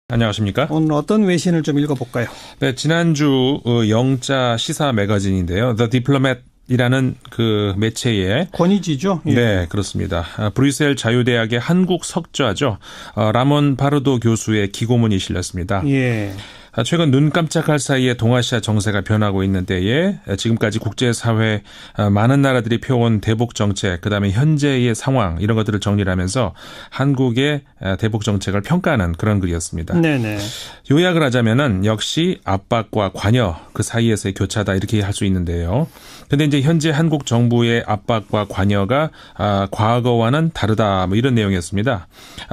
안녕하십니까? 오늘 어떤 외신을 좀 읽어볼까요? 네, 지난주 영자 시사 매거진인데요. The Diplomat이라는 그 매체의 권위지죠? 예. 네, 그렇습니다. 브뤼셀 자유대학의 한국 석좌죠. 라몬 파르도 교수의 기고문이 실렸습니다. 예. 최근 눈 깜짝할 사이에 동아시아 정세가 변하고 있는 때에 지금까지 국제사회 많은 나라들이 펴온 대북 정책, 그다음에 현재의 상황 이런 것들을 정리를 하면서 한국의 대북 정책을 평가하는 그런 글이었습니다. 네네. 요약을 하자면은 역시 압박과 관여 그 사이에서의 교차다 이렇게 할 수 있는데요. 근데 이제 현재 한국 정부의 압박과 관여가 과거와는 다르다 뭐 이런 내용이었습니다.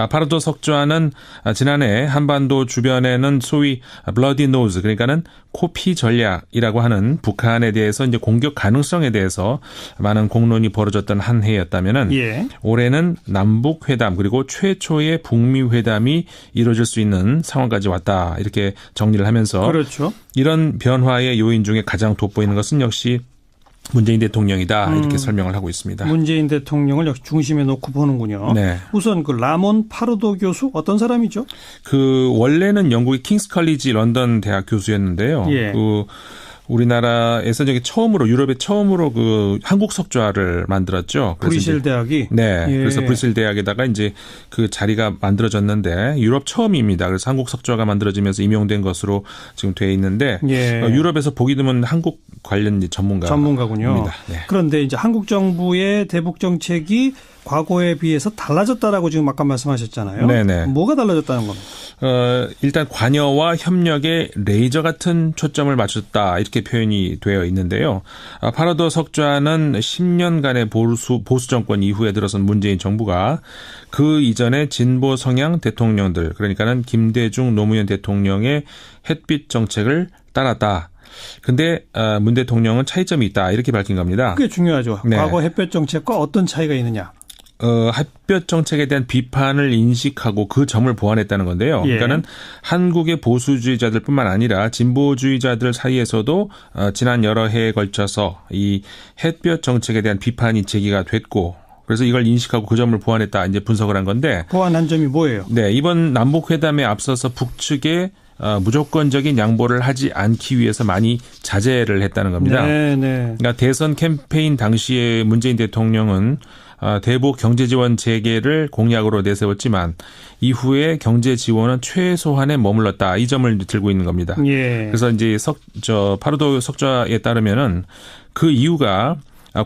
파르도 석좌는 지난해 한반도 주변에는 소위 블러디 노즈 그러니까는 코피 전략이라고 하는 북한에 대해서 이제 공격 가능성에 대해서 많은 공론이 벌어졌던 한 해였다면은 예. 올해는 남북 회담 그리고 최초의 북미 회담이 이루어질 수 있는 상황까지 왔다 이렇게 정리를 하면서 그렇죠. 이런 변화의 요인 중에 가장 돋보이는 것은 역시 문재인 대통령이다 이렇게 설명을 하고 있습니다. 문재인 대통령을 역시 중심에 놓고 보는군요. 네. 우선 그 라몬 파르도 교수 어떤 사람이죠? 그 원래는 영국의 킹스 컬리지 런던 대학 교수였는데요. 예. 그 우리나라에서 저기 처음으로 유럽에 처음으로 그 한국 석좌를 만들었죠. 브뤼셀 대학이. 네. 예. 그래서 브뤼셀 대학에다가 이제 그 자리가 만들어졌는데 유럽 처음입니다. 그래서 한국 석좌가 만들어지면서 임용된 것으로 지금 돼 있는데 예. 유럽에서 보기 드문 한국 관련 전문가군요. 네. 그런데 이제 한국 정부의 대북 정책이 과거에 비해서 달라졌다라고 지금 아까 말씀하셨잖아요. 네네. 뭐가 달라졌다는 겁니까? 일단 관여와 협력에 레이저 같은 초점을 맞췄다 이렇게 표현이 되어 있는데요. 파르도 석좌는 10년간의 보수 정권 이후에 들어선 문재인 정부가 그 이전에 진보 성향 대통령들 그러니까는 김대중 노무현 대통령의 햇빛 정책을 따랐다. 근데 문 대통령은 차이점이 있다 이렇게 밝힌 겁니다. 그게 중요하죠. 네. 과거 햇볕 정책과 어떤 차이가 있느냐. 햇볕 정책에 대한 비판을 인식하고 그 점을 보완했다는 건데요. 예. 그러니까는 한국의 보수주의자들뿐만 아니라 진보주의자들 사이에서도 지난 여러 해에 걸쳐서 이 햇볕 정책에 대한 비판이 제기가 됐고 그래서 이걸 인식하고 그 점을 보완했다 이제 분석을 한 건데 보완한 점이 뭐예요? 네, 이번 남북 회담에 앞서서 북측에 무조건적인 양보를 하지 않기 위해서 많이 자제를 했다는 겁니다. 네. 그러니까 대선 캠페인 당시에 문재인 대통령은 대북 경제 지원 재개를 공약으로 내세웠지만 이후에 경제 지원은 최소한에 머물렀다. 이 점을 들고 있는 겁니다. 예. 그래서 이제 파르도 석좌에 따르면은 그 이유가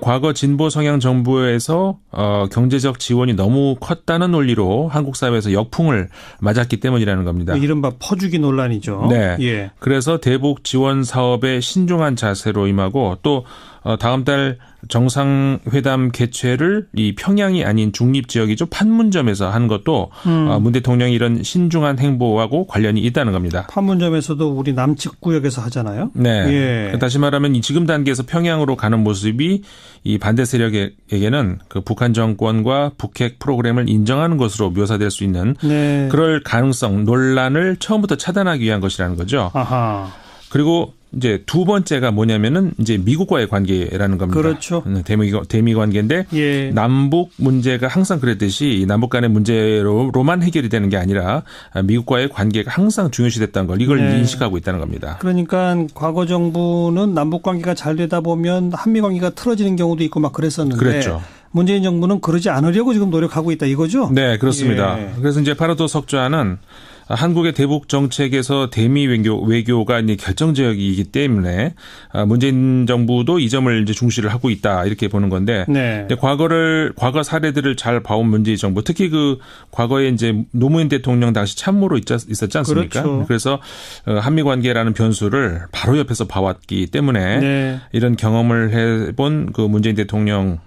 과거 진보 성향 정부에서 경제적 지원이 너무 컸다는 논리로 한국 사회에서 역풍을 맞았기 때문이라는 겁니다. 이른바 퍼주기 논란이죠. 네. 예. 그래서 대북 지원 사업에 신중한 자세로 임하고 또 다음 달 정상회담 개최를 이 평양이 아닌 중립지역이죠. 판문점에서 한 것도 문 대통령이 이런 신중한 행보하고 관련이 있다는 겁니다. 판문점에서도 우리 남측 구역에서 하잖아요. 네. 예. 다시 말하면 이 지금 단계에서 평양으로 가는 모습이 이 반대 세력에게는 그 북한 정권과 북핵 프로그램을 인정하는 것으로 묘사될 수 있는 네. 그럴 가능성, 논란을 처음부터 차단하기 위한 것이라는 거죠. 아하. 그리고 이제 두 번째가 뭐냐면은 이제 미국과의 관계라는 겁니다. 그렇죠. 대미 관계인데 예. 남북 문제가 항상 그랬듯이 남북 간의 문제로만 해결이 되는 게 아니라 미국과의 관계가 항상 중요시됐다는 걸 이걸 네. 인식하고 있다는 겁니다. 그러니까 과거 정부는 남북 관계가 잘 되다 보면 한미 관계가 틀어지는 경우도 있고 막 그랬었는데 그랬죠. 문재인 정부는 그러지 않으려고 지금 노력하고 있다 이거죠? 네, 그렇습니다. 예. 그래서 이제 파르도 석좌는 한국의 대북 정책에서 대미 외교가 이제 결정적이기 때문에 문재인 정부도 이 점을 이제 중시를 하고 있다 이렇게 보는 건데 네. 과거 사례들을 잘 봐온 문재인 정부 특히 그 과거에 이제 노무현 대통령 당시 참모로 있었지 않습니까? 그렇죠. 그래서 한미 관계라는 변수를 바로 옆에서 봐왔기 때문에 네. 이런 경험을 해본 그 문재인 대통령은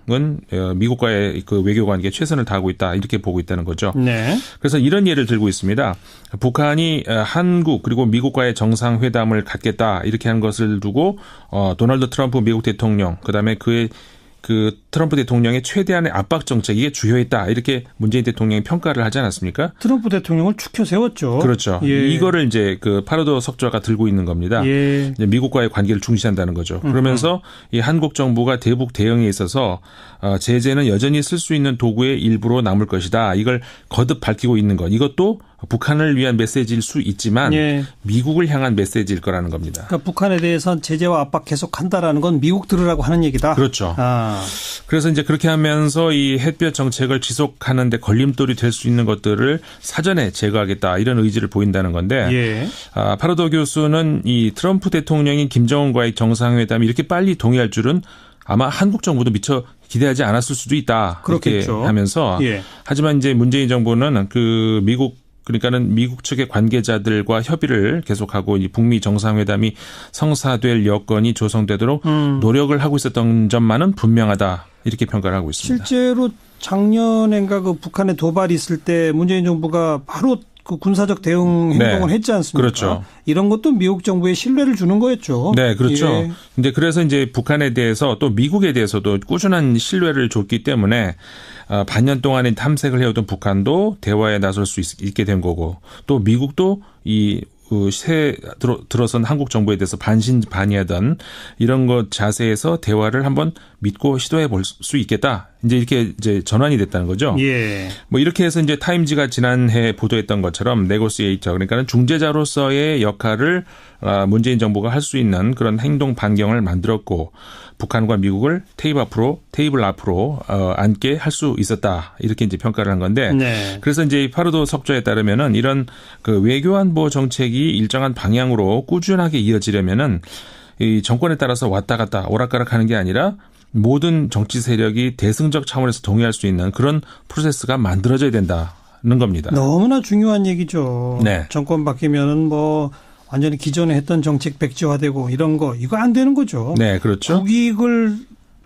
미국과의 그 외교 관계에 최선을 다하고 있다 이렇게 보고 있다는 거죠. 네. 그래서 이런 예를 들고 있습니다. 북한이 한국 그리고 미국과의 정상회담을 갖겠다 이렇게 한 것을 두고 도널드 트럼프 미국 대통령 그다음에 그의 그 트럼프 대통령의 최대한의 압박 정책 이게 주요했다 이렇게 문재인 대통령이 평가를 하지 않았습니까? 트럼프 대통령을 추켜 세웠죠. 그렇죠. 예. 이거를 이제 그 파르도 석좌가 들고 있는 겁니다. 예. 이제 미국과의 관계를 중시한다는 거죠. 그러면서 이 한국 정부가 대북 대응에 있어서 제재는 여전히 쓸 수 있는 도구의 일부로 남을 것이다. 이걸 거듭 밝히고 있는 것. 이것도 북한을 위한 메시지일 수 있지만 예. 미국을 향한 메시지일 거라는 겁니다. 그러니까 북한에 대해서는 제재와 압박 계속한다라는 건 미국 들으라고 하는 얘기다. 그렇죠. 아. 그래서 이제 그렇게 하면서 이 햇볕 정책을 지속하는 데 걸림돌이 될 수 있는 것들을 사전에 제거하겠다 이런 의지를 보인다는 건데 예. 파라도 교수는 이 트럼프 대통령이 김정은과의 정상회담이 이렇게 빨리 동의할 줄은 아마 한국 정부도 미처 기대하지 않았을 수도 있다. 그렇겠죠. 이렇게 하면서 예. 하지만 이제 문재인 정부는 그 그러니까는 미국 측의 관계자들과 협의를 계속하고 이 북미 정상회담이 성사될 여건이 조성되도록 노력을 하고 있었던 점만은 분명하다. 이렇게 평가를 하고 있습니다. 실제로 작년엔가 그 북한에 도발이 있을 때 문재인 정부가 바로 그 군사적 대응 행동을 네. 했지 않습니까? 그렇죠. 이런 것도 미국 정부에 신뢰를 주는 거였죠. 네, 그렇죠. 예. 근데 그래서 이제 북한에 대해서 또 미국에 대해서도 꾸준한 신뢰를 줬기 때문에 반년 동안에 탐색을 해오던 북한도 대화에 나설 수 있게 된 거고 또 미국도 들어선 한국 정부에 대해서 반신반의하던 이런 것 자세에서 대화를 한번 믿고 시도해 볼 수 있겠다. 이제 전환이 됐다는 거죠. 예. 뭐 이렇게 해서 이제 타임지가 지난해 보도했던 것처럼 네고시에이터 그러니까 중재자로서의 역할을 문재인 정부가 할 수 있는 그런 행동 반경을 만들었고 북한과 미국을 테이블 앞으로 앉게 할 수 있었다. 이렇게 이제 평가를 한 건데 네. 그래서 이제 파르도 석좌에 따르면은 이런 그 외교안보 정책이 일정한 방향으로 꾸준하게 이어지려면은 이 정권에 따라서 왔다 갔다 오락가락하는 게 아니라 모든 정치 세력이 대승적 차원에서 동의할 수 있는 그런 프로세스가 만들어져야 된다는 겁니다. 너무나 중요한 얘기죠. 네. 정권 바뀌면은 뭐 완전히 기존에 했던 정책 백지화되고 이런 거 이거 안 되는 거죠. 네, 그렇죠. 국익을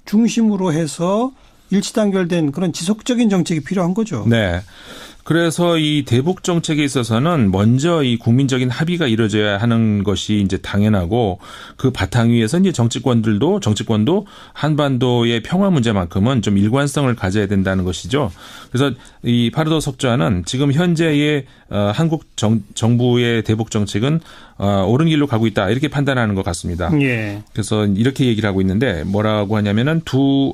중심으로 해서 일치단결된 그런 지속적인 정책이 필요한 거죠. 네. 그래서 이 대북 정책에 있어서는 먼저 이 국민적인 합의가 이루어져야 하는 것이 이제 당연하고 그 바탕 위에서 이제 정치권도 한반도의 평화 문제만큼은 좀 일관성을 가져야 된다는 것이죠. 그래서 이 파르도 석좌는 지금 현재의 한국 정부의 대북 정책은 옳은 길로 가고 있다 이렇게 판단하는 것 같습니다. 예. 그래서 이렇게 얘기를 하고 있는데 뭐라고 하냐면은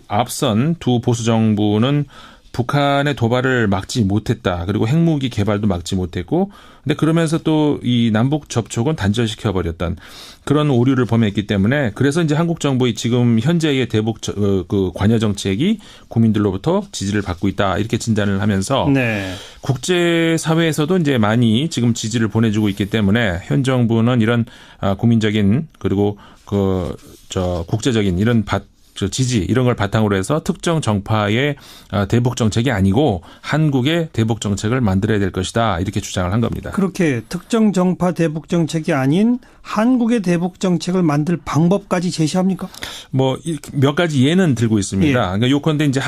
앞선 두 보수 정부는 북한의 도발을 막지 못했다. 그리고 핵무기 개발도 막지 못했고, 근데 그러면서 또 이 남북 접촉은 단절시켜 버렸던 그런 오류를 범했기 때문에 그래서 이제 한국 정부의 지금 현재의 대북 그 관여 정책이 국민들로부터 지지를 받고 있다. 이렇게 진단을 하면서 네. 국제 사회에서도 이제 많이 지금 지지를 보내주고 있기 때문에 현 정부는 이런 국민적인 그리고 국제적인 이런 지지 이런 걸 바탕으로 해서 특정 정파의 대북 정책이 아니고 한국의 대북 정책을 만들어야 될 것이다 이렇게 주장을 한 겁니다. 그렇게 특정 정파 대북 정책이 아닌 한국의 대북 정책을 만들 방법까지 제시합니까? 뭐 몇 가지 예는 들고 있습니다. 예. 그러니까 요컨대 이제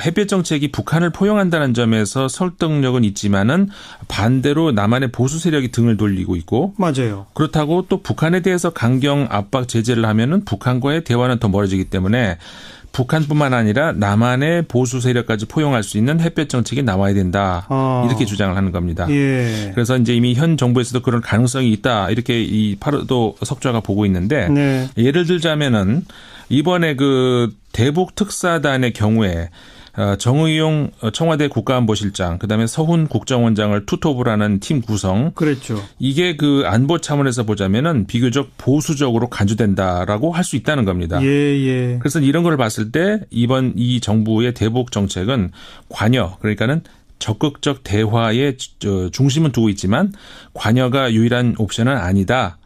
햇볕 정책이 북한을 포용한다는 점에서 설득력은 있지만은 반대로 남한의 보수 세력이 등을 돌리고 있고 맞아요. 그렇다고 또 북한에 대해서 강경 압박 제재를 하면은 북한과의 대화는 더 멀어지기 때문에 북한뿐만 아니라 남한의 보수 세력까지 포용할 수 있는 햇볕 정책이 나와야 된다. 이렇게 주장을 하는 겁니다. 예. 그래서 이제 이미 현 정부에서도 그런 가능성이 있다. 이렇게 이 파르도 석좌가 보고 있는데 네. 예를 들자면은 이번에 그 대북 특사단의 경우에 정의용 청와대 국가안보실장 그다음에 서훈 국정원장을 투톱을 하는 팀 구성. 그랬죠. 이게 그 안보 차원에서 보자면은 비교적 보수적으로 간주된다라고 할 수 있다는 겁니다. 예. 그래서 이런 걸 봤을 때 이번 이 정부의 대북 정책은 관여 그러니까는 적극적 대화에 중심은 두고 있지만 관여가 유일한 옵션은 아니다.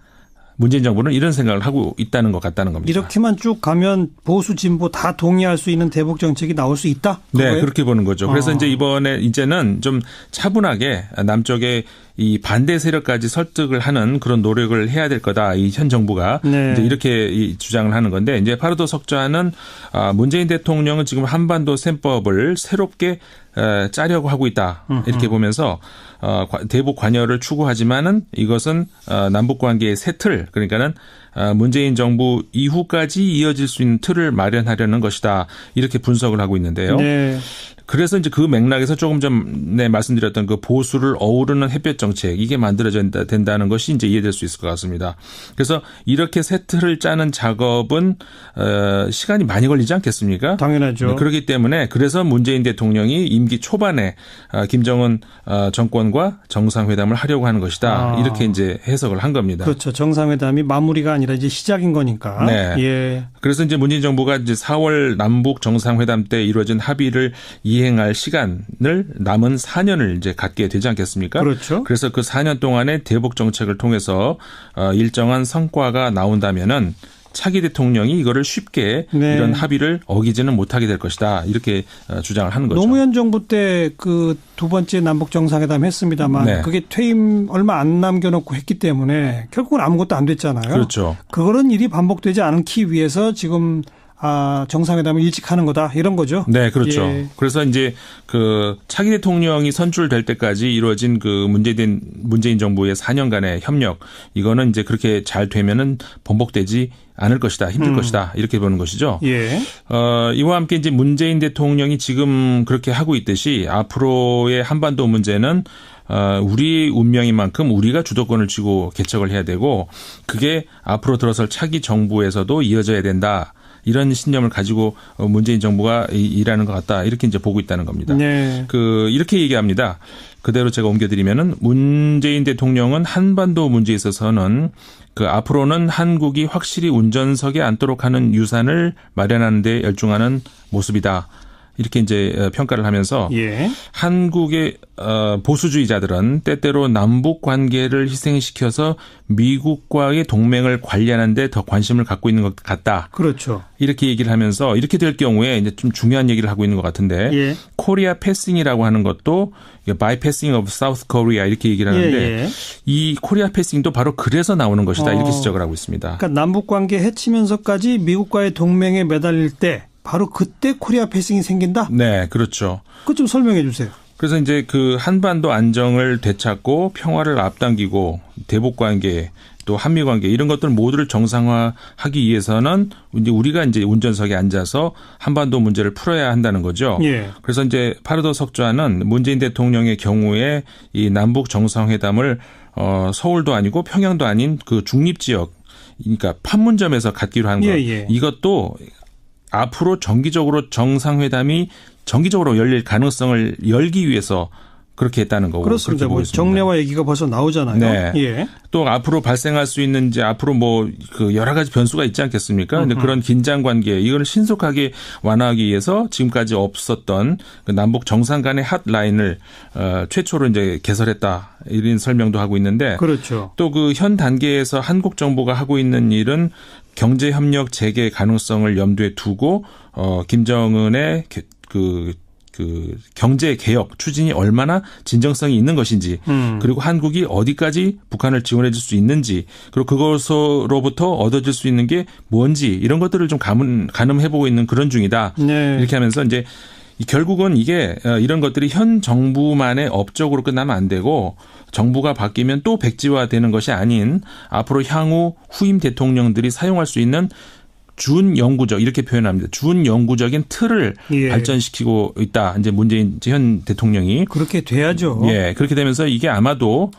문재인 정부는 이런 생각을 하고 있다는 것 같다는 겁니다. 이렇게만 쭉 가면 보수 진보 다 동의할 수 있는 대북 정책이 나올 수 있다? 네, 그렇게 보는 거죠. 그래서 이제 이제는 좀 차분하게 남쪽의 이 반대 세력까지 설득을 하는 그런 노력을 해야 될 거다. 이 현 정부가 네. 이제 이렇게 주장을 하는 건데 이제 파르도 석좌는 문재인 대통령은 지금 한반도 셈법을 새롭게 짜려고 하고 있다. 이렇게 보면서 대북 관여를 추구하지만은 이것은 남북 관계의 새 틀 그러니까는 문재인 정부 이후까지 이어질 수 있는 틀을 마련하려는 것이다. 이렇게 분석을 하고 있는데요. 네. 그래서 이제 그 맥락에서 조금 전에 말씀드렸던 그 보수를 어우르는 햇볕 정책 이게 만들어져야 된다는 것이 이제 이해될 수 있을 것 같습니다. 그래서 이렇게 새 틀을 짜는 작업은 시간이 많이 걸리지 않겠습니까? 당연하죠. 그렇기 때문에 그래서 문재인 대통령이 임기 초반에 김정은 정권과 정상회담을 하려고 하는 것이다. 이렇게 이제 해석을 한 겁니다. 그렇죠. 정상회담이 마무리가 아니라 이제 시작인 거니까. 네. 예. 그래서 이제 문재인 정부가 이제 4월 남북 정상회담 때 이루어진 합의를 이행할 시간을 남은 4년을 이제 갖게 되지 않겠습니까? 그렇죠. 그래서 그 4년 동안의 대북 정책을 통해서 일정한 성과가 나온다면은 차기 대통령이 이거를 쉽게 네. 이런 합의를 어기지는 못하게 될 것이다. 이렇게 주장을 하는 거죠. 노무현 정부 때 그 두 번째 남북 정상회담 했습니다만 네. 그게 퇴임 얼마 안 남겨놓고 했기 때문에 결국은 아무것도 안 됐잖아요. 그렇죠. 그런 일이 반복되지 않기 위해서 지금 정상회담을 일찍 하는 거다 이런 거죠. 네, 그렇죠. 예. 그래서 이제 그 차기 대통령이 선출될 때까지 이루어진 그 문재인 정부의 4년간의 협력 이거는 이제 그렇게 잘 되면은 번복되지 않을 것이다, 힘들 것이다 이렇게 보는 것이죠. 예. 이와 함께 이제 문재인 대통령이 지금 그렇게 하고 있듯이 앞으로의 한반도 문제는 우리 운명인 만큼 우리가 주도권을 쥐고 개척을 해야 되고 그게 앞으로 들어설 차기 정부에서도 이어져야 된다. 이런 신념을 가지고 문재인 정부가 일하는 것 같다. 이렇게 이제 보고 있다는 겁니다. 네. 이렇게 얘기합니다. 그대로 제가 옮겨드리면은 문재인 대통령은 한반도 문제에 있어서는 앞으로는 한국이 확실히 운전석에 앉도록 하는 유산을 마련하는 데 열중하는 모습이다. 이렇게 이제 평가를 하면서 예. 한국의 보수주의자들은 때때로 남북 관계를 희생시켜서 미국과의 동맹을 관리하는 데 더 관심을 갖고 있는 것 같다. 그렇죠. 이렇게 얘기를 하면서 이렇게 될 경우에 이제 좀 중요한 얘기를 하고 있는 것 같은데 예. 코리아 패싱이라고 하는 것도 바이패싱 오브 사우스 코리아 이렇게 얘기를 하는데 예. 이 코리아 패싱도 바로 그래서 나오는 것이다. 이렇게 지적을 하고 있습니다. 그러니까 남북 관계 해치면서까지 미국과의 동맹에 매달릴 때 바로 그때 코리아 패싱이 생긴다? 네, 그렇죠. 그것 좀 설명해 주세요. 그래서 이제 그 한반도 안정을 되찾고 평화를 앞당기고 대북 관계 또 한미 관계 이런 것들 모두를 정상화하기 위해서는 이제 우리가 이제 운전석에 앉아서 한반도 문제를 풀어야 한다는 거죠. 예. 그래서 이제 파르도 석좌는 문재인 대통령의 경우에 이 남북 정상회담을 서울도 아니고 평양도 아닌 그 중립 지역 그러니까 판문점에서 갖기로 한 것. 예. 이것도 앞으로 정기적으로 정상회담이 정기적으로 열릴 가능성을 열기 위해서 그렇게 했다는 거고. 그렇습니다. 뭐 정례화 얘기가 벌써 나오잖아요. 네. 예. 또 앞으로 발생할 수 있는 이제 앞으로 뭐 그 여러 가지 변수가 있지 않겠습니까? 근데 그런 긴장 관계 이걸 신속하게 완화하기 위해서 지금까지 없었던 그 남북 정상 간의 핫라인을 최초로 이제 개설했다. 이런 설명도 하고 있는데 그렇죠. 또 그 현 단계에서 한국 정부가 하고 있는 일은 경제 협력 재개 가능성을 염두에 두고 김정은의 그 경제 개혁 추진이 얼마나 진정성이 있는 것인지 그리고 한국이 어디까지 북한을 지원해 줄 수 있는지 그리고 그것으로부터 얻어질 수 있는 게 뭔지 이런 것들을 좀 가늠해 보고 있는 그런 중이다. 네. 이렇게 하면서 이제 결국은 이게 이런 것들이 현 정부만의 업적으로 끝나면 안 되고 정부가 바뀌면 또 백지화되는 것이 아닌 앞으로 향후 후임 대통령들이 사용할 수 있는 준영구적 이렇게 표현합니다. 준영구적인 틀을 예. 발전시키고 있다. 이제 문재인 현 대통령이 그렇게 돼야죠. 예 그렇게 되면서 이게 아마도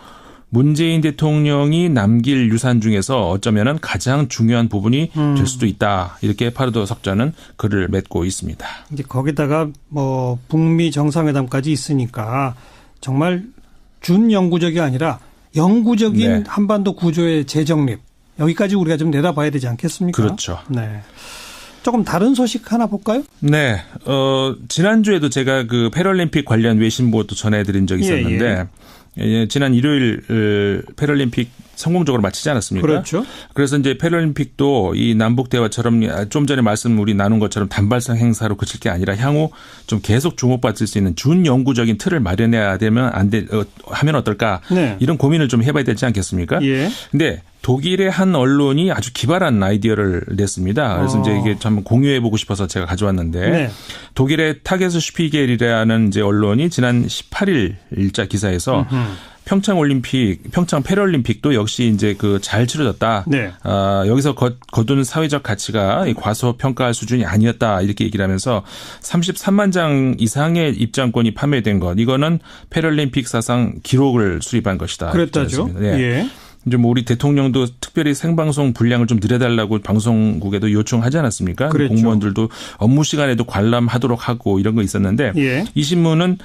문재인 대통령이 남길 유산 중에서 어쩌면은 가장 중요한 부분이 될 수도 있다. 이렇게 파르도 석좌는 글을 맺고 있습니다. 이제 거기다가 뭐 북미 정상회담까지 있으니까 정말 준영구적이 아니라 영구적인 네. 한반도 구조의 재정립 여기까지 우리가 좀 내다봐야 되지 않겠습니까? 그렇죠. 네. 조금 다른 소식 하나 볼까요? 네. 지난주에도 제가 그 패럴림픽 관련 외신보도 전해드린 적이 있었는데 지난 일요일 패럴림픽 성공적으로 마치지 않았습니까? 그렇죠. 그래서 이제 패럴림픽도 이 남북 대화처럼 좀 전에 우리 나눈 것처럼 단발성 행사로 그칠 게 아니라 향후 좀 계속 주목받을 수 있는 준영구적인 틀을 마련해야 되면 하면 어떨까? 네. 이런 고민을 좀 해봐야 되지 않겠습니까? 예. 근데 독일의 한 언론이 아주 기발한 아이디어를 냈습니다. 그래서 이제 이게 참 공유해보고 싶어서 제가 가져왔는데 네. 독일의 타게스 슈피겔이라는 이제 언론이 지난 18일 일자 기사에서 평창 패럴림픽도 역시 이제 그 잘 치러졌다. 네. 여기서 거둔 사회적 가치가 과소평가할 수준이 아니었다. 이렇게 얘기를 하면서 33만 장 이상의 입장권이 판매된 것. 이거는 패럴림픽 사상 기록을 수립한 것이다. 그랬다죠. 네. 예. 이제 뭐 우리 대통령도 특별히 생방송 분량을 좀 늘려달라고 방송국에도 요청하지 않았습니까? 그랬죠. 공무원들도 업무 시간에도 관람하도록 하고 이런 거 있었는데 예. 이 신문은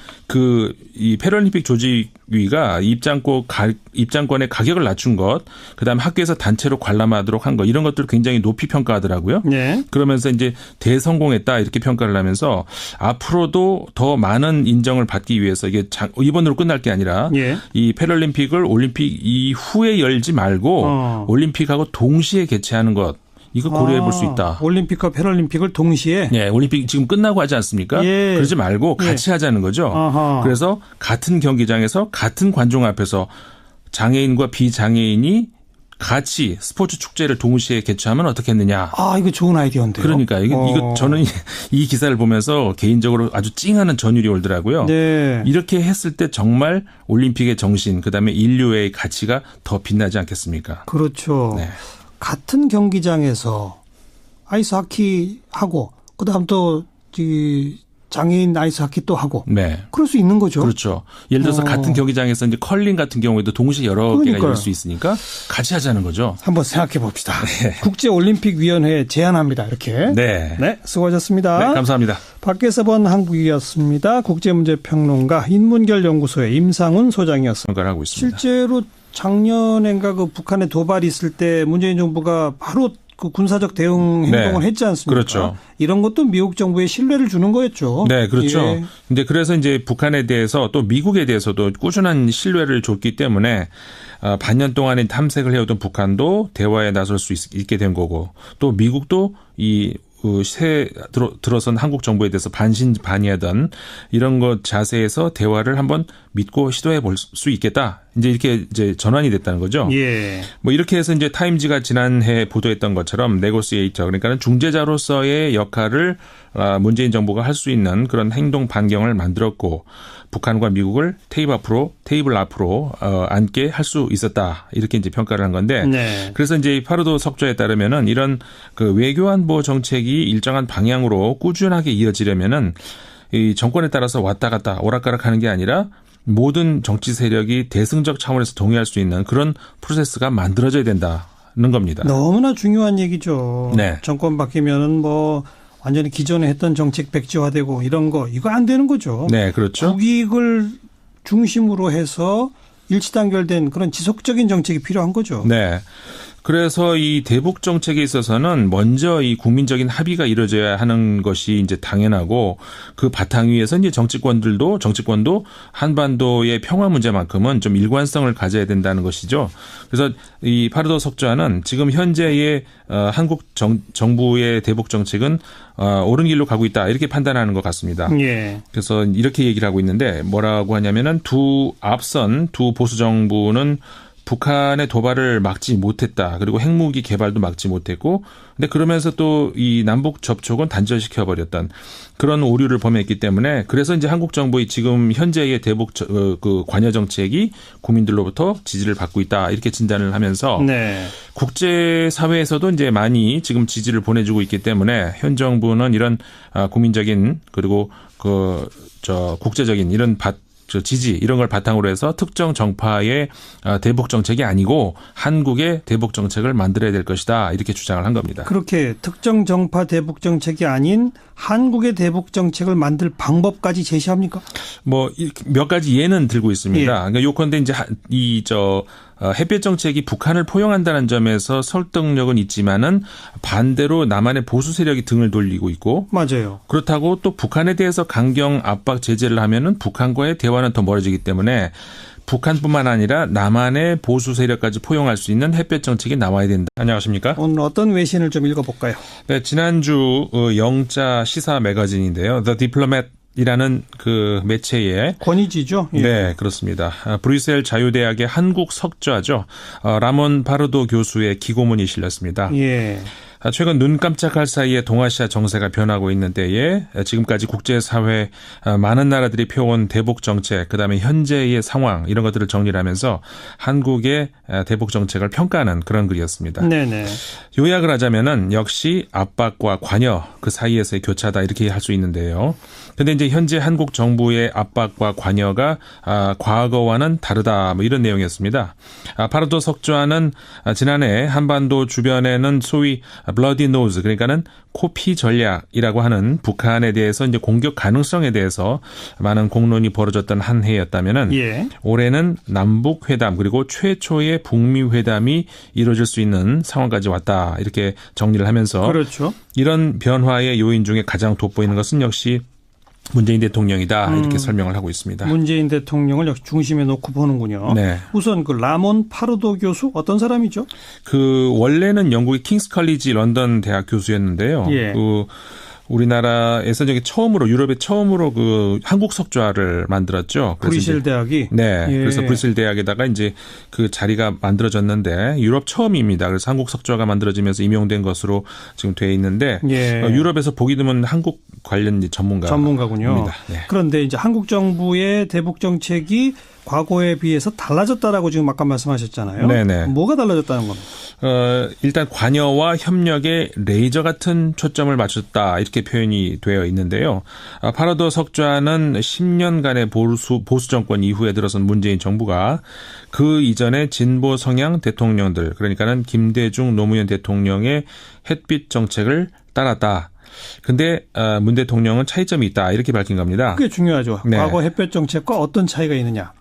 이 패럴림픽 조직위가 입장권의 가격을 낮춘 것, 그다음에 학교에서 단체로 관람하도록 한 것 이런 것들을 굉장히 높이 평가하더라고요. 네. 그러면서 이제 대성공했다 이렇게 평가를 하면서 앞으로도 더 많은 인정을 받기 위해서 이게 이번으로 끝날 게 아니라 예. 이 패럴림픽을 올림픽 이후에 열지 말고 올림픽하고 동시에 개최하는 것 이거 고려해 볼 수 있다. 올림픽과 패럴림픽을 동시에. 네, 올림픽 지금 끝나고 하지 않습니까? 예. 그러지 말고 같이 하자는 거죠. 아하. 그래서 같은 경기장에서 같은 관중 앞에서 장애인과 비장애인이 같이 스포츠 축제를 동시에 개최하면 어떻겠느냐. 이거 좋은 아이디어인데요. 그러니까 이거 저는 이 기사를 보면서 개인적으로 아주 찡하는 전율이 오더라고요. 네. 이렇게 했을 때 정말 올림픽의 정신, 그다음에 인류의 가치가 더 빛나지 않겠습니까? 그렇죠. 네. 같은 경기장에서 아이스하키 하고 그다음 또 장애인 아이스하키 또 하고. 네. 그럴 수 있는 거죠. 그렇죠. 예를 들어서 같은 경기장에서 이제 컬링 같은 경우에도 동시에 여러 개가 열릴 수 있으니까 같이 하자는 거죠. 한번 생각해 봅시다. 네. 국제올림픽위원회에 제안합니다. 이렇게. 네. 네, 수고하셨습니다. 네, 감사합니다. 밖에서 본 한국이었습니다. 국제문제평론가 인문결연구소의 임상훈 소장이었습니다. 평가를 하고 있습니다. 실제로 작년엔가 그 북한에 도발이 있을 때 문재인 정부가 바로 그 군사적 대응 행동을 네. 했지 않습니까? 그렇죠. 이런 것도 미국 정부에 신뢰를 주는 거였죠. 네, 그렇죠. 예. 근데 그래서 이제 북한에 대해서 또 미국에 대해서도 꾸준한 신뢰를 줬기 때문에 반년 동안에 탐색을 해오던 북한도 대화에 나설 수 있게 된 거고 또 미국도 들어선 한국 정부에 대해서 반신반의하던 이런 것 자세에서 대화를 한번 믿고 시도해 볼 수 있겠다. 이제 전환이 됐다는 거죠. 예. 뭐 이렇게 해서 이제 타임지가 지난해 보도했던 것처럼 네고시에이터 그러니까는 중재자로서의 역할을 문재인 정부가 할 수 있는 그런 행동 반경을 만들었고 북한과 미국을 테이블 앞으로 앉게 할 수 있었다. 이렇게 이제 평가를 한 건데 네. 그래서 이제 파르도 석조에 따르면은 이런 그 외교안보 정책이 일정한 방향으로 꾸준하게 이어지려면은 이 정권에 따라서 왔다 갔다 오락가락하는 게 아니라 모든 정치 세력이 대승적 차원에서 동의할 수 있는 그런 프로세스가 만들어져야 된다는 겁니다. 너무나 중요한 얘기죠. 네. 정권 바뀌면은 뭐 완전히 기존에 했던 정책 백지화되고 이런 거 이거 안 되는 거죠. 네, 그렇죠. 국익을 중심으로 해서 일치단결된 그런 지속적인 정책이 필요한 거죠. 네. 그래서 이 대북 정책에 있어서는 먼저 이 국민적인 합의가 이루어져야 하는 것이 이제 당연하고 그 바탕 위에서 이제 정치권도 한반도의 평화 문제만큼은 좀 일관성을 가져야 된다는 것이죠. 그래서 이 파르도 석좌는 지금 현재의 한국 정부의 대북 정책은 옳은 길로 가고 있다 이렇게 판단하는 것 같습니다. 예. 그래서 이렇게 얘기를 하고 있는데 뭐라고 하냐면은 앞선 두 보수 정부는 북한의 도발을 막지 못했다. 그리고 핵무기 개발도 막지 못했고, 근데 그러면서 또 이 남북 접촉은 단절시켜 버렸던 그런 오류를 범했기 때문에 그래서 이제 한국 정부의 지금 현재의 대북 그 관여 정책이 국민들로부터 지지를 받고 있다 이렇게 진단을 하면서 네. 국제 사회에서도 이제 많이 지금 지지를 보내주고 있기 때문에 현 정부는 이런 국민적인 그리고 국제적인 이런 지지 이런 걸 바탕으로 해서 특정 정파의 대북 정책이 아니고 한국의 대북 정책을 만들어야 될 것이다 이렇게 주장을 한 겁니다. 그렇게 특정 정파 대북 정책이 아닌 한국의 대북 정책을 만들 방법까지 제시합니까? 뭐 몇 가지 예는 들고 있습니다. 예. 그러니까 요컨대 이제 햇볕 정책이 북한을 포용한다는 점에서 설득력은 있지만은 반대로 남한의 보수 세력이 등을 돌리고 있고 맞아요. 그렇다고 또 북한에 대해서 강경 압박 제재를 하면은 북한과의 대화는 더 멀어지기 때문에 북한뿐만 아니라 남한의 보수 세력까지 포용할 수 있는 햇볕 정책이 나와야 된다. 안녕하십니까? 오늘 어떤 외신을 좀 읽어볼까요? 네, 지난주 영자 시사 매거진인데요. The Diplomat 이라는 그 매체에 권위지죠. 예. 네, 그렇습니다. 브뤼셀 자유대학의 한국 석좌죠. 라몬 파르도 교수의 기고문이 실렸습니다. 예. 최근 눈 깜짝할 사이에 동아시아 정세가 변하고 있는 때에 지금까지 국제사회 많은 나라들이 펴온 대북 정책, 그다음에 현재의 상황 이런 것들을 정리를 하면서 한국의 대북 정책을 평가하는 그런 글이었습니다. 네네. 요약을 하자면은 역시 압박과 관여 그 사이에서의 교차다 이렇게 할 수 있는데요. 근데 이제 현재 한국 정부의 압박과 관여가 과거와는 다르다 뭐 이런 내용이었습니다. 파르도 석좌는 지난해 한반도 주변에는 소위 블러디 노즈 그러니까는 코피 전략이라고 하는 북한에 대해서 이제 공격 가능성에 대해서 많은 공론이 벌어졌던 한 해였다면은 예. 올해는 남북 회담 그리고 최초의 북미 회담이 이루어질 수 있는 상황까지 왔다 이렇게 정리를 하면서 그렇죠. 이런 변화의 요인 중에 가장 돋보이는 것은 역시 문재인 대통령이다 이렇게 설명을 하고 있습니다. 문재인 대통령을 역시 중심에 놓고 보는군요. 네. 우선 그 라몬 파르도 교수 어떤 사람이죠? 그 원래는 영국의 킹스 컬리지 런던 대학 교수였는데요. 예. 그 우리나라에서 저기 처음으로 유럽에 처음으로 그 한국 석좌를 만들었죠. 브뤼셀 대학이. 네. 예. 그래서 브뤼셀 대학에다가 이제 그 자리가 만들어졌는데 유럽 처음입니다. 그래서 한국 석좌가 만들어지면서 임용된 것으로 지금 돼 있는데 예. 유럽에서 보기 드문 한국 관련 전문가군요. 네. 그런데 이제 한국 정부의 대북 정책이 과거에 비해서 달라졌다라고 지금 아까 말씀하셨잖아요. 네네. 뭐가 달라졌다는 겁니까? 일단 관여와 협력에 레이저 같은 초점을 맞췄다 이렇게 표현이 되어 있는데요. 파르도 석좌는 10년간의 보수 정권 이후에 들어선 문재인 정부가 그 이전에 진보 성향 대통령들 그러니까는 김대중 노무현 대통령의 햇빛 정책을 따랐다. 근데 문 대통령은 차이점이 있다 이렇게 밝힌 겁니다. 그게 중요하죠. 네. 과거 햇볕 정책과 어떤 차이가 있느냐.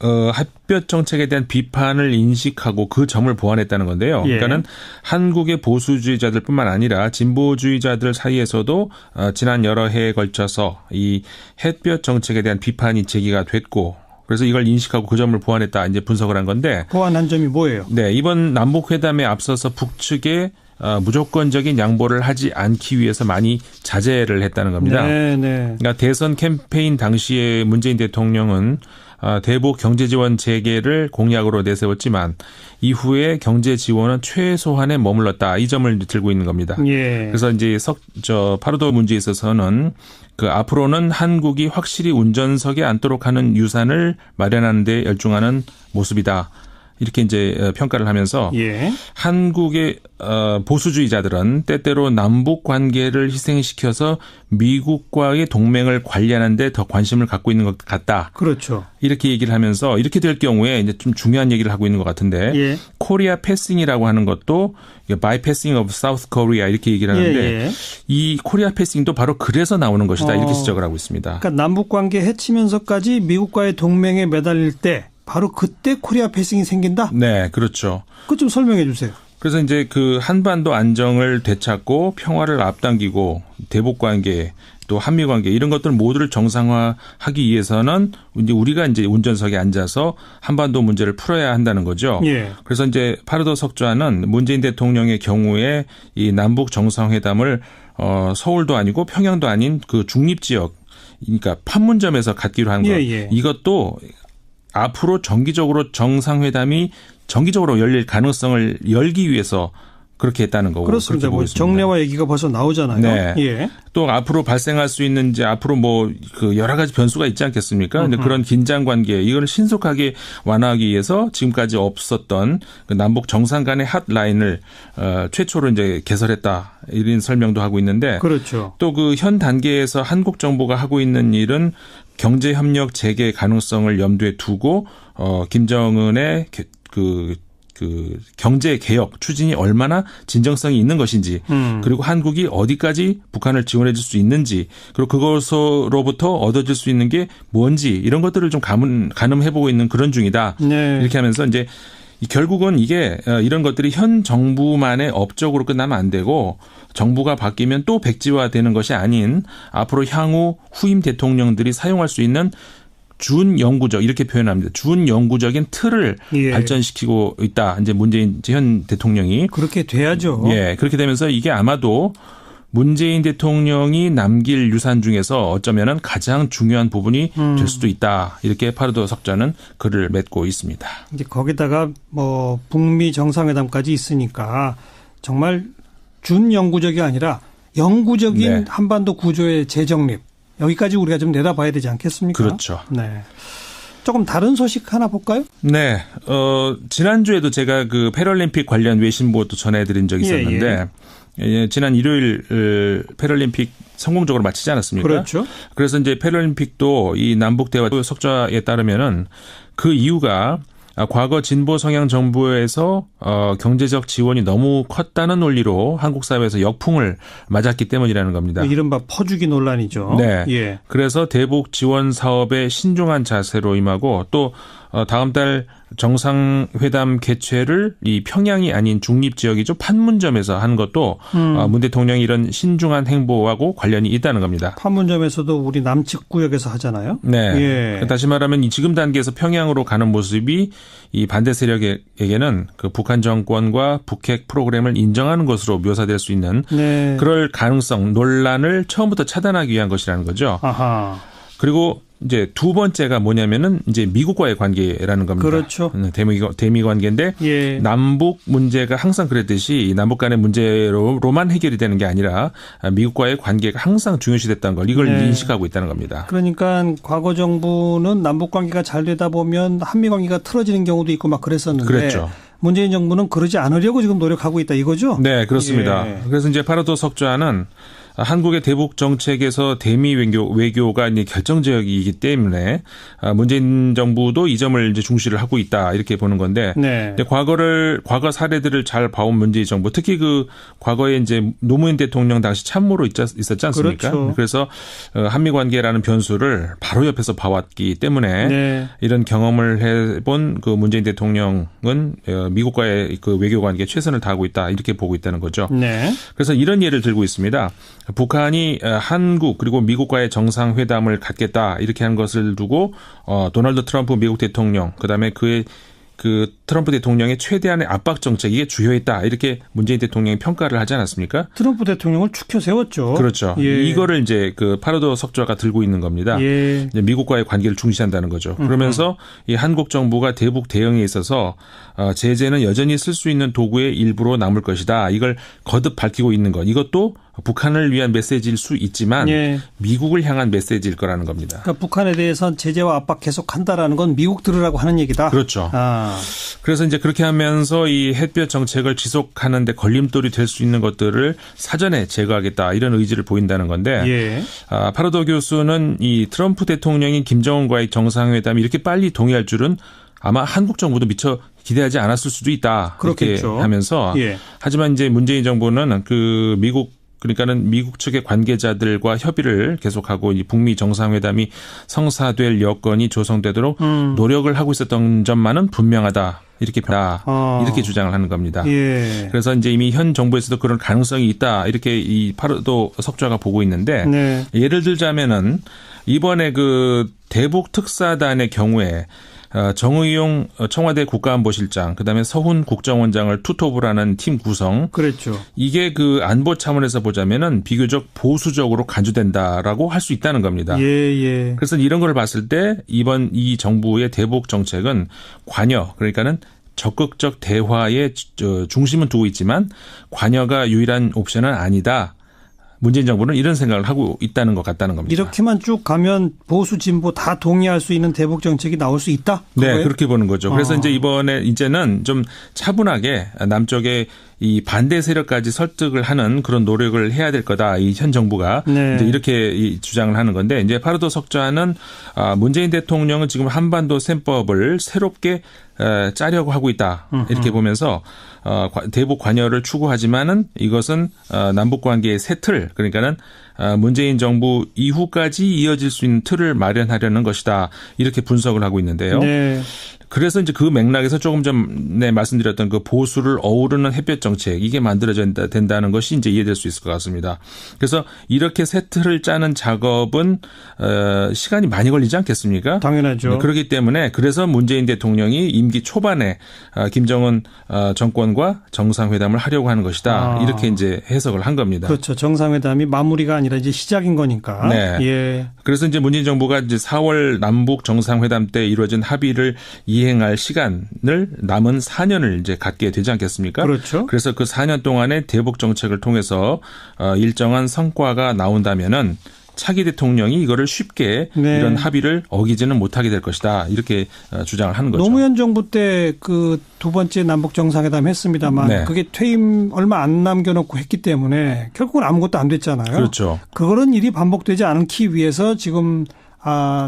햇볕 정책에 대한 비판을 인식하고 그 점을 보완했다는 건데요. 예. 그러니까는 한국의 보수주의자들뿐만 아니라 진보주의자들 사이에서도 지난 여러 해에 걸쳐서 이 햇볕 정책에 대한 비판이 제기가 됐고 그래서 이걸 인식하고 그 점을 보완했다 이제 분석을 한 건데 보완한 점이 뭐예요? 네, 이번 남북 회담에 앞서서 북측에 무조건적인 양보를 하지 않기 위해서 많이 자제를 했다는 겁니다. 네. 그러니까 대선 캠페인 당시에 문재인 대통령은 대북 경제 지원 재개를 공약으로 내세웠지만 이후에 경제 지원은 최소한에 머물렀다. 이 점을 들고 있는 겁니다. 예. 그래서 이제 파르도 문제에 있어서는 그 앞으로는 한국이 확실히 운전석에 앉도록 하는 유산을 마련하는 데 열중하는 모습이다. 이렇게 이제 평가를 하면서 예. 한국의 보수주의자들은 때때로 남북 관계를 희생시켜서 미국과의 동맹을 관리하는 데 더 관심을 갖고 있는 것 같다. 그렇죠. 이렇게 얘기를 하면서 이렇게 될 경우에 이제 좀 중요한 얘기를 하고 있는 것 같은데 예. 코리아 패싱이라고 하는 것도 바이패싱 오브 사우스 코리아 이렇게 얘기를 하는데 예. 이 코리아 패싱도 바로 그래서 나오는 것이다. 이렇게 지적을 하고 있습니다. 그러니까 남북 관계 해치면서까지 미국과의 동맹에 매달릴 때 바로 그때 코리아 패싱이 생긴다? 네, 그렇죠. 그것 좀 설명해 주세요. 그래서 이제 그 한반도 안정을 되찾고 평화를 앞당기고 대북 관계 또 한미 관계 이런 것들 모두를 정상화하기 위해서는 이제 우리가 이제 운전석에 앉아서 한반도 문제를 풀어야 한다는 거죠. 예. 그래서 이제 파르도 석좌는 문재인 대통령의 경우에 이 남북 정상회담을 서울도 아니고 평양도 아닌 그 중립 지역 그러니까 판문점에서 갖기로 한 것. 예. 이것도 앞으로 정기적으로 정상회담이 정기적으로 열릴 가능성을 열기 위해서 그렇게 했다는 거고. 그렇습니다. 뭐 정례화 얘기가 벌써 나오잖아요. 네. 예. 또 앞으로 발생할 수 있는 이제 앞으로 뭐 그 여러 가지 변수가 있지 않겠습니까? 근데 그런 긴장 관계 이걸 신속하게 완화하기 위해서 지금까지 없었던 그 남북 정상 간의 핫라인을 최초로 이제 개설했다. 이런 설명도 하고 있는데 그렇죠. 또 그 현 단계에서 한국 정부가 하고 있는 일은 경제 협력 재개 가능성을 염두에 두고 김정은의 그 경제 개혁 추진이 얼마나 진정성이 있는 것인지 그리고 한국이 어디까지 북한을 지원해 줄 수 있는지 그리고 그것으로부터 얻어질 수 있는 게 뭔지 이런 것들을 좀 가늠해 보고 있는 그런 중이다. 네. 이렇게 하면서 이제 결국은 이게 이런 것들이 현 정부만의 업적으로 끝나면 안 되고 정부가 바뀌면 또 백지화되는 것이 아닌 앞으로 향후 후임 대통령들이 사용할 수 있는 준영구적 이렇게 표현합니다. 준영구적인 틀을 예. 발전시키고 있다. 이제 문재인 현 대통령이 그렇게 돼야죠. 예 그렇게 되면서 이게 아마도 문재인 대통령이 남길 유산 중에서 어쩌면은 가장 중요한 부분이 될 수도 있다. 이렇게 파르도 석좌는 글을 맺고 있습니다. 이제 거기다가 뭐 북미 정상회담까지 있으니까 정말 준영구적이 아니라 영구적인 네. 한반도 구조의 재정립 여기까지 우리가 좀 내다봐야 되지 않겠습니까? 그렇죠. 네. 조금 다른 소식 하나 볼까요? 네. 지난주에도 제가 그 패럴림픽 관련 외신보도 전해드린 적이 있었는데 지난 일요일 패럴림픽 성공적으로 마치지 않았습니까? 그렇죠. 그래서 이제 패럴림픽도 이 남북 대화 석좌에 따르면은 그 이유가 과거 진보 성향 정부에서 경제적 지원이 너무 컸다는 논리로 한국 사회에서 역풍을 맞았기 때문이라는 겁니다. 이른바 퍼주기 논란이죠. 네. 예. 그래서 대북 지원 사업에 신중한 자세로 임하고 또 다음 달 정상회담 개최를 이 평양이 아닌 중립 지역이죠. 판문점에서 한 것도 문 대통령이 이런 신중한 행보하고 관련이 있다는 겁니다. 판문점에서도 우리 남측 구역에서 하잖아요. 네. 예. 다시 말하면 이 지금 단계에서 평양으로 가는 모습이 이 반대 세력에게는 그 북한 정권과 북핵 프로그램을 인정하는 것으로 묘사될 수 있는 네. 그럴 가능성, 논란을 처음부터 차단하기 위한 것이라는 거죠. 아하. 그리고 이제 두 번째가 뭐냐면은 이제 미국과의 관계라는 겁니다. 그렇죠. 대미 관계인데 예. 남북 문제가 항상 그랬듯이 남북 간의 문제로만 해결이 되는 게 아니라 미국과의 관계가 항상 중요시됐다는 걸 이걸 네. 인식하고 있다는 겁니다. 그러니까 과거 정부는 남북 관계가 잘 되다 보면 한미 관계가 틀어지는 경우도 있고 막 그랬었는데 그랬죠. 문재인 정부는 그러지 않으려고 지금 노력하고 있다 이거죠? 네, 그렇습니다. 예. 그래서 이제 파르도 석좌는 한국의 대북 정책에서 대미 외교가 이제 결정적이기 때문에 문재인 정부도 이 점을 이제 중시를 하고 있다 이렇게 보는 건데 네. 과거 사례들을 잘 봐온 문재인 정부 특히 그 과거에 이제 노무현 대통령 당시 참모로 있었지 않습니까? 그렇죠. 그래서 한미 관계라는 변수를 바로 옆에서 봐왔기 때문에 네. 이런 경험을 해본 그 문재인 대통령은 미국과의 그 외교 관계에 최선을 다하고 있다 이렇게 보고 있다는 거죠. 네. 그래서 이런 예를 들고 있습니다. 북한이 한국 그리고 미국과의 정상회담을 갖겠다 이렇게 한 것을 두고 도널드 트럼프 미국 대통령 그다음에 그의 그 트럼프 대통령의 최대한의 압박 정책 이게 주요했다 이렇게 문재인 대통령이 평가를 하지 않았습니까? 트럼프 대통령을 추켜 세웠죠. 그렇죠. 예. 이거를 이제 그 파르도 석좌가 들고 있는 겁니다. 예. 이제 미국과의 관계를 중시한다는 거죠. 그러면서 이 한국 정부가 대북 대응에 있어서 제재는 여전히 쓸 수 있는 도구의 일부로 남을 것이다. 이걸 거듭 밝히고 있는 것. 이것도 북한을 위한 메시지일 수 있지만 예. 미국을 향한 메시지일 거라는 겁니다. 그러니까 북한에 대해서는 제재와 압박 계속한다라는 건 미국 들으라고 하는 얘기다. 그렇죠. 아. 그래서 이제 그렇게 하면서 이 햇볕 정책을 지속하는 데 걸림돌이 될 수 있는 것들을 사전에 제거하겠다 이런 의지를 보인다는 건데 예. 파르도 교수는 이 트럼프 대통령이 김정은과의 정상회담이 이렇게 빨리 동의할 줄은 아마 한국 정부도 미처 기대하지 않았을 수도 있다. 그렇겠죠. 이렇게 하면서 예. 하지만 이제 문재인 정부는 그 그러니까는 미국 측의 관계자들과 협의를 계속하고 이 북미 정상회담이 성사될 여건이 조성되도록 노력을 하고 있었던 점만은 분명하다. 이렇게 주장을 하는 겁니다. 예. 그래서 이제 이미 현 정부에서도 그런 가능성이 있다. 이렇게 이 파르도 석좌가 보고 있는데 네. 예를 들자면은 이번에 그 대북 특사단의 경우에 정의용 청와대 국가안보실장, 그다음에 서훈 국정원장을 투톱을 하는 팀 구성. 그랬죠. 이게 그 안보 차원에서 보자면은 비교적 보수적으로 간주된다라고 할 수 있다는 겁니다. 예, 예. 그래서 이런 걸 봤을 때 이번 이 정부의 대북 정책은 관여, 그러니까는 적극적 대화에 중심은 두고 있지만 관여가 유일한 옵션은 아니다. 문재인 정부는 이런 생각을 하고 있다는 것 같다는 겁니다. 이렇게만 쭉 가면 보수 진보 다 동의할 수 있는 대북 정책이 나올 수 있다? 그거예요? 네, 그렇게 보는 거죠. 그래서 이제 이제는 좀 차분하게 남쪽의 이 반대 세력까지 설득을 하는 그런 노력을 해야 될 거다. 이 현 정부가 네. 이제 이렇게 주장을 하는 건데 이제 파르도 석좌는 문재인 대통령은 지금 한반도 셈법을 새롭게 짜려고 하고 있다. 이렇게 보면서 대북 관여를 추구하지만은 이것은 남북 관계의 새 틀, 그러니까는 문재인 정부 이후까지 이어질 수 있는 틀을 마련하려는 것이다. 이렇게 분석을 하고 있는데요. 네. 그래서 이제 그 맥락에서 조금 전에 말씀드렸던 그 보수를 어우르는 햇볕 정책 이게 만들어져야 된다는 것이 이제 이해될 수 있을 것 같습니다. 그래서 이렇게 세트를 짜는 작업은 시간이 많이 걸리지 않겠습니까? 당연하죠. 그렇기 때문에 그래서 문재인 대통령이 임기 초반에 김정은 정권과 정상회담을 하려고 하는 것이다. 이렇게 이제 해석을 한 겁니다. 그렇죠. 정상회담이 마무리가 아니라 이제 시작인 거니까. 네. 예. 그래서 이제 문재인 정부가 이제 4월 남북 정상회담 때 이루어진 합의를 이행할 시간을 남은 4년을 이제 갖게 되지 않겠습니까? 그렇죠. 그래서 그 4년 동안의 대북 정책을 통해서 일정한 성과가 나온다면은 차기 대통령이 이거를 쉽게 네. 이런 합의를 어기지는 못하게 될 것이다. 이렇게 주장을 하는 거죠. 노무현 정부 때 그 두 번째 남북 정상회담 했습니다만 네. 그게 퇴임 얼마 안 남겨놓고 했기 때문에 결국은 아무것도 안 됐잖아요. 그렇죠. 그런 일이 반복되지 않기 위해서 지금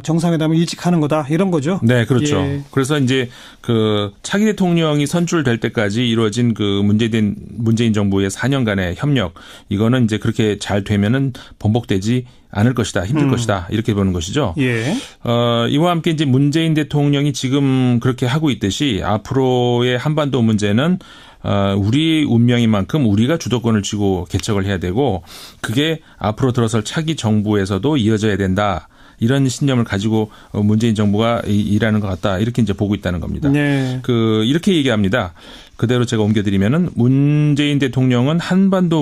정상회담을 일찍 하는 거다 이런 거죠. 네, 그렇죠. 예. 그래서 이제 그 차기 대통령이 선출될 때까지 이루어진 그 문재인 정부의 4년간의 협력 이거는 이제 그렇게 잘 되면은 번복되지 않을 것이다, 힘들 것이다 이렇게 보는 것이죠. 예. 이와 함께 이제 문재인 대통령이 지금 그렇게 하고 있듯이 앞으로의 한반도 문제는 우리 운명인 만큼 우리가 주도권을 쥐고 개척을 해야 되고 그게 앞으로 들어설 차기 정부에서도 이어져야 된다. 이런 신념을 가지고 문재인 정부가 일하는 것 같다. 이렇게 이제 보고 있다는 겁니다. 네. 이렇게 얘기합니다. 그대로 제가 옮겨드리면은 문재인 대통령은 한반도